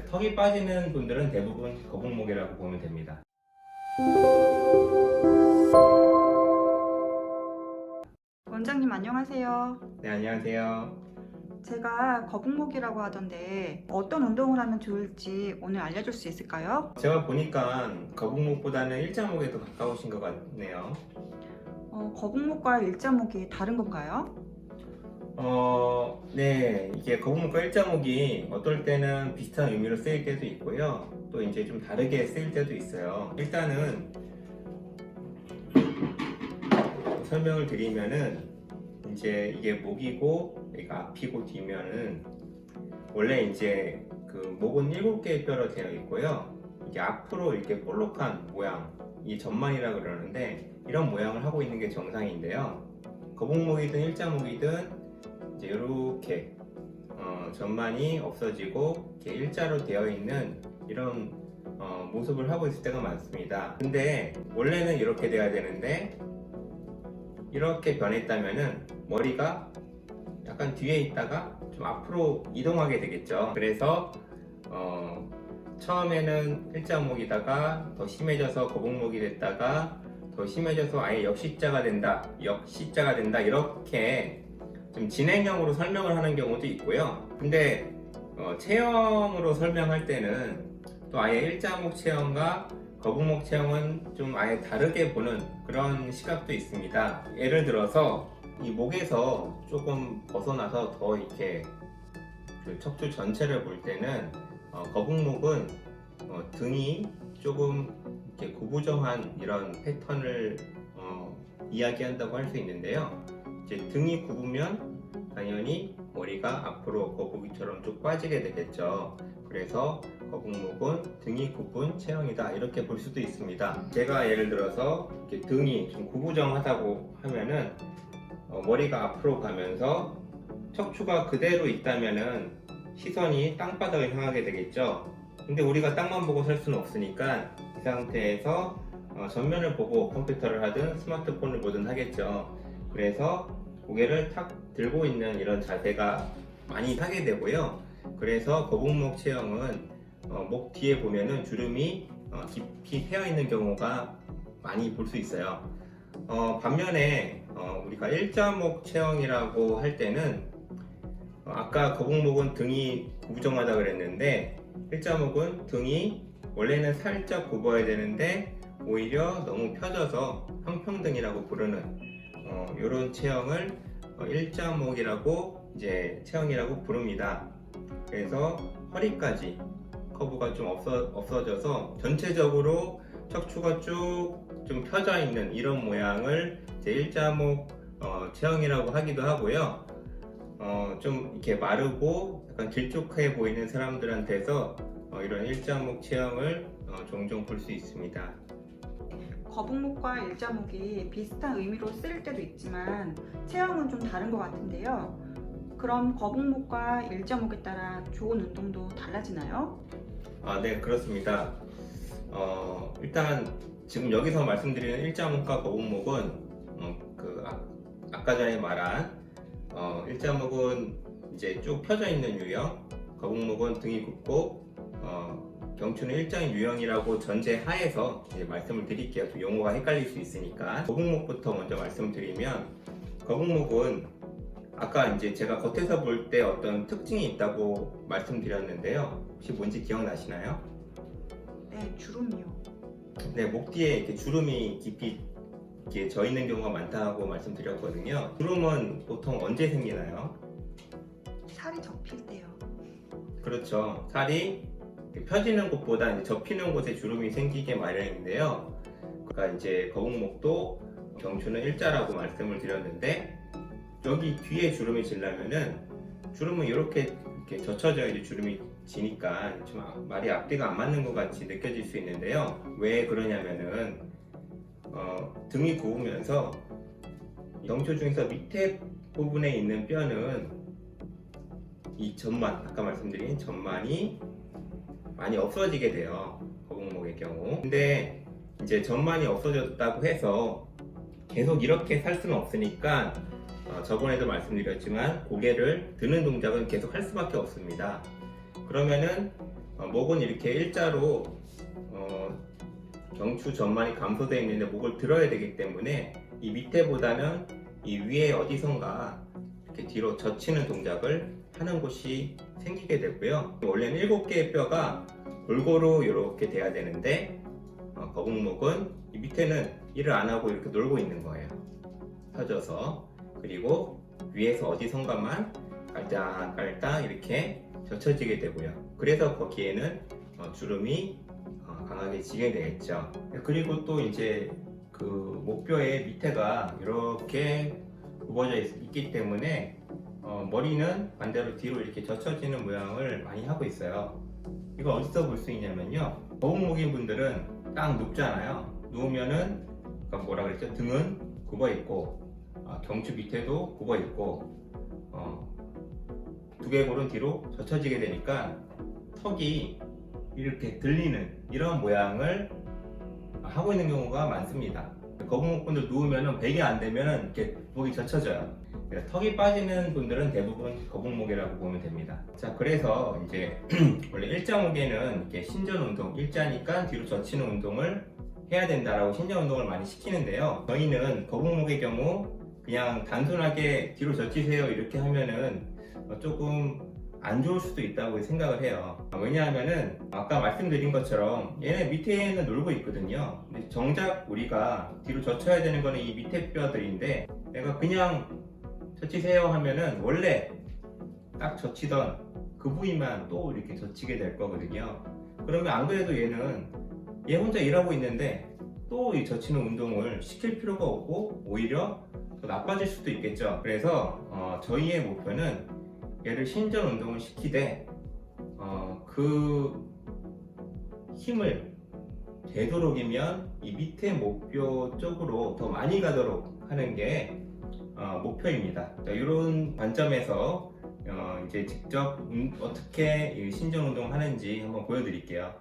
턱이 빠지는 분들은 대부분 거북목이라고 보면 됩니다. 원장님 안녕하세요. 네, 안녕하세요. 제가 거북목이라고 하던데 어떤 운동을 하면 좋을지 오늘 알려줄 수 있을까요? 제가 보니까 거북목보다는 일자목에 더 가까우신 것 같네요. 거북목과 일자목이 다른 건가요? 네, 이게 거북목과 일자목이 어떨 때는 비슷한 의미로 쓰일 때도 있고요. 또 이제 좀 다르게 쓰일 때도 있어요. 일단은 설명을 드리면은 이제 이게 목이고 여기가 앞이고 뒤면은 원래 이제 그 목은 7개의 뼈로 되어 있고요. 이게 앞으로 이렇게 볼록한 모양, 이 전만이라 그러는데 이런 모양을 하고 있는 게 정상인데요. 거북목이든 일자목이든 이제 이렇게 전만이 없어지고 이렇게 일자로 되어 있는 이런 모습을 하고 있을 때가 많습니다. 근데 원래는 이렇게 돼야 되는데 이렇게 변했다면은 머리가 약간 뒤에 있다가 좀 앞으로 이동하게 되겠죠. 그래서 처음에는 일자목이다가 더 심해져서 거북목이 됐다가 더 심해져서 아예 역시자가 된다 이렇게 좀 진행형으로 설명을 하는 경우도 있고요. 근데 체형으로 설명할 때는 또 아예 일자목 체형과 거북목 체형은 좀 아예 다르게 보는 그런 시각도 있습니다. 예를 들어서 이 목에서 조금 벗어나서 더 이렇게 그 척추 전체를 볼 때는 거북목은 등이 조금 이렇게 구부정한 이런 패턴을 이야기한다고 할 수 있는데요. 이제 등이 굽으면 당연히 머리가 앞으로 거북이처럼 쭉 빠지게 되겠죠. 그래서 거북목은 등이 굽은 체형이다 이렇게 볼 수도 있습니다. 제가 예를 들어서 이렇게 등이 좀 구부정하다고 하면은 머리가 앞으로 가면서 척추가 그대로 있다면은 시선이 땅바닥을 향하게 되겠죠. 근데 우리가 땅만 보고 살 수는 없으니까 이 상태에서 전면을 보고 컴퓨터를 하든 스마트폰을 보든 하겠죠. 그래서 고개를 탁 들고 있는 이런 자세가 많이 하게 되고요. 그래서 거북목 체형은 목 뒤에 보면은 주름이 깊이 패여 있는 경우가 많이 볼 수 있어요. 반면에 우리가 일자목 체형이라고 할 때는 아까 거북목은 등이 구부정하다 그랬는데 일자목은 등이 원래는 살짝 굽어야 되는데 오히려 너무 펴져서 평평등이라고 부르는 이런 체형을 일자목이라고 이제 체형이라고 부릅니다. 그래서 허리까지 커브가 좀 없어져서 전체적으로 척추가 쭉 좀 펴져 있는 이런 모양을 이제 일자목 체형이라고 하기도 하고요. 좀 이렇게 마르고 약간 길쭉해 보이는 사람들한테서 이런 일자목 체형을 종종 볼 수 있습니다. 거북목과 일자목이 비슷한 의미로 쓰일 때도 있지만 체형은 좀 다른 것 같은데요. 그럼 거북목과 일자목에 따라 좋은 운동도 달라지나요? 네, 그렇습니다. 일단 지금 여기서 말씀드리는 일자목과 거북목은 아까 전에 말한 일자목은 이제 쭉 펴져 있는 유형, 거북목은 등이 굽고 경추는 일자인 유형이라고 전제하에서 이제 말씀을 드릴게요. 또 용어가 헷갈릴 수 있으니까. 거북목부터 먼저 말씀드리면 거북목은 아까 이제 제가 겉에서 볼 때 어떤 특징이 있다고 말씀드렸는데요. 혹시 뭔지 기억나시나요? 네, 주름이요. 네, 목 뒤에 이렇게 주름이 깊이 이렇게 져 있는 경우가 많다고 말씀드렸거든요. 주름은 보통 언제 생기나요? 살이 접힐 때요. 그렇죠. 살이 펴지는 곳보다 이제 접히는 곳에 주름이 생기게 마련인데요. 그러니까 이제 거북목도 경추는 일자라고 말씀을 드렸는데 여기 뒤에 주름이 지려면은 주름은 이렇게 젖혀져야 이제 주름이 지니까 좀 말이 앞뒤가 안 맞는 것 같이 느껴질 수 있는데요. 왜 그러냐면은 등이 굽으면서 경추 중에서 밑에 부분에 있는 뼈는 이 전만, 아까 말씀드린 전만이 많이 없어지게 돼요. 거북목의 경우. 근데 이제 전만이 없어졌다고 해서 계속 이렇게 살 수는 없으니까 저번에도 말씀드렸지만 고개를 드는 동작은 계속 할 수밖에 없습니다. 그러면은 목은 이렇게 일자로 경추 전만이 감소되어 있는데 목을 들어야 되기 때문에 이 밑에보다는 이 위에 어디선가 이렇게 뒤로 젖히는 동작을 하는 곳이 생기게 되고요. 원래는 7개의 뼈가 골고루 이렇게 돼야 되는데 거북목은 이 밑에는 일을 안 하고 이렇게 놀고 있는 거예요. 펴져서. 그리고 위에서 어디선가만 깔딱깔딱 이렇게 젖혀지게 되고요. 그래서 거기에는 주름이 강하게 지게 되겠죠. 그리고 또 이제 그 목뼈의 밑에가 이렇게 굽어져 있기 때문에 머리는 반대로 뒤로 이렇게 젖혀지는 모양을 많이 하고 있어요. 이거 어디서 볼 수 있냐면요. 거북목인 분들은 딱 눕잖아요. 누우면은 뭐라 그랬죠? 등은 굽어 있고 경추 밑에도 굽어 있고 두개골은 뒤로 젖혀지게 되니까 턱이 이렇게 들리는 이런 모양을 하고 있는 경우가 많습니다. 거북목분들 누우면은 베개 안 되면은 이렇게 목이 젖혀져요. 그래서 턱이 빠지는 분들은 대부분 거북목이라고 보면 됩니다. 자, 그래서 이제 원래 일자목에는 이렇게 신전 운동, 일자니까 뒤로 젖히는 운동을 해야 된다라고 신전 운동을 많이 시키는데요. 저희는 거북목의 경우 그냥 단순하게 뒤로 젖히세요 이렇게 하면은 조금 안 좋을 수도 있다고 생각을 해요. 왜냐하면은 아까 말씀드린 것처럼 얘네 밑에는 놀고 있거든요. 근데 정작 우리가 뒤로 젖혀야 되는 거는 이 밑에 뼈들인데 내가 그냥 젖히세요 하면은 원래 딱 젖히던 그 부위만 또 이렇게 젖히게 될 거거든요. 그러면 안 그래도 얘는 얘 혼자 일하고 있는데 또 이 젖히는 운동을 시킬 필요가 없고 오히려 더 나빠질 수도 있겠죠. 그래서 저희의 목표는 얘를 신전 운동을 시키되 그 힘을 되도록이면 이 밑에 목뼈 쪽으로 더 많이 가도록 하는 게 목표입니다. 자, 이런 관점에서 이제 직접 어떻게 신전 운동을 하는지 한번 보여드릴게요.